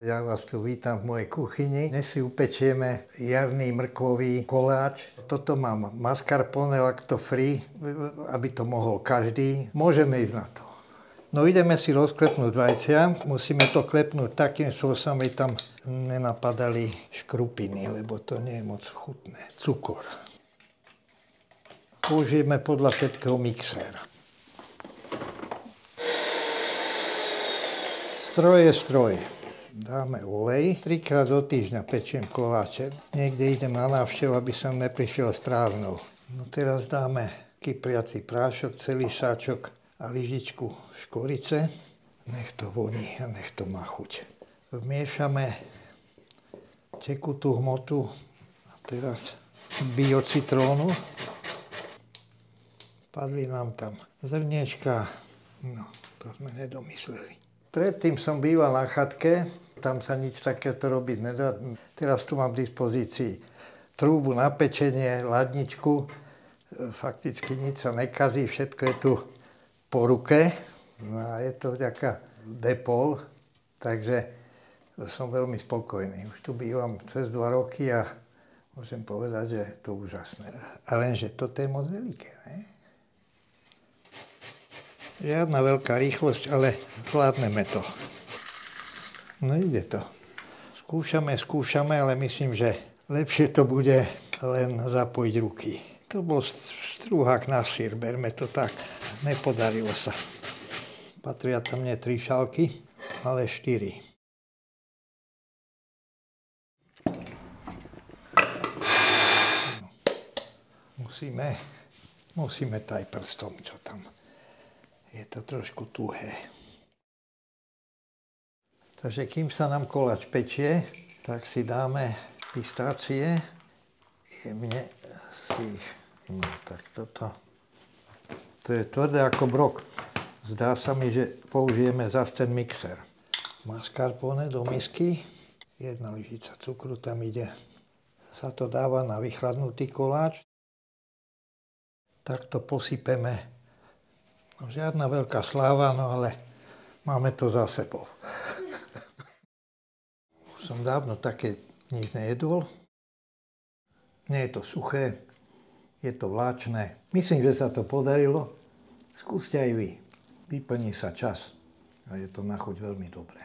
Ja vás tu vítam v mojej kuchyni. Dnes si upečieme jarný mrkvový koláč. Toto mám mascarpone lacto free, aby to mohol každý. Môžeme ísť na to. No ideme si rozklepnúť vajcia. Musíme to klepnúť takým spôsobom, aby tam nenapadali škrupiny, lebo to nie je moc chutné. Cukor. Použijeme podľa všetkého mixér. Stroj je stroj. Dáme olej. 3-krát do týždňa pečiem koláče. Niekde idem na návštevu, aby som neprišiel s prázdnou. No teraz dáme kypriaci prášok, celý sáčok a lyžičku škorice. Nech to voní a nech to má chuť. Vmiešame tekutú hmotu a teraz biocitrónu. Padli nám tam zrniečka. No, to sme nedomysleli. Predtým som býval na chatke, tam sa nič takéto robiť nedá. Teraz tu mám v dispozícii trúbu na pečenie, ladničku. Fakticky nič sa nekazí, všetko je tu po ruke. No a je to vďaka Depol, takže som veľmi spokojný. Už tu bývam cez 2 roky a môžem povedať, že je to úžasné. A lenže toto je moc veľké, ne? Žiadna veľká rýchlosť, ale zvládneme to. No ide to. Skúšame, ale myslím, že lepšie to bude len zapojiť ruky. To bol strúhák na syr, berme to tak. Nepodarilo sa. Patria tam nie 3 šálky, ale 4. No. Musíme taj prstom, čo tam. Je to trošku tuhé. Takže kým sa nám koláč pečie, tak si dáme pistácie. Jemne si ich... No, tak toto. To je tvrdé ako brok. Zdá sa mi, že použijeme zase ten mixer. Mascarpone do misky. 1 lyžica cukru tam ide. Sa to dáva na vychladnutý koláč. Takto posypeme. No, žiadna veľká sláva, no ale máme to za sebou. Už som dávno také nič nejedol. Nie je to suché, je to vláčne. Myslím, že sa to podarilo. Skúste aj vy. Vyplní sa čas a je to na chuť veľmi dobré.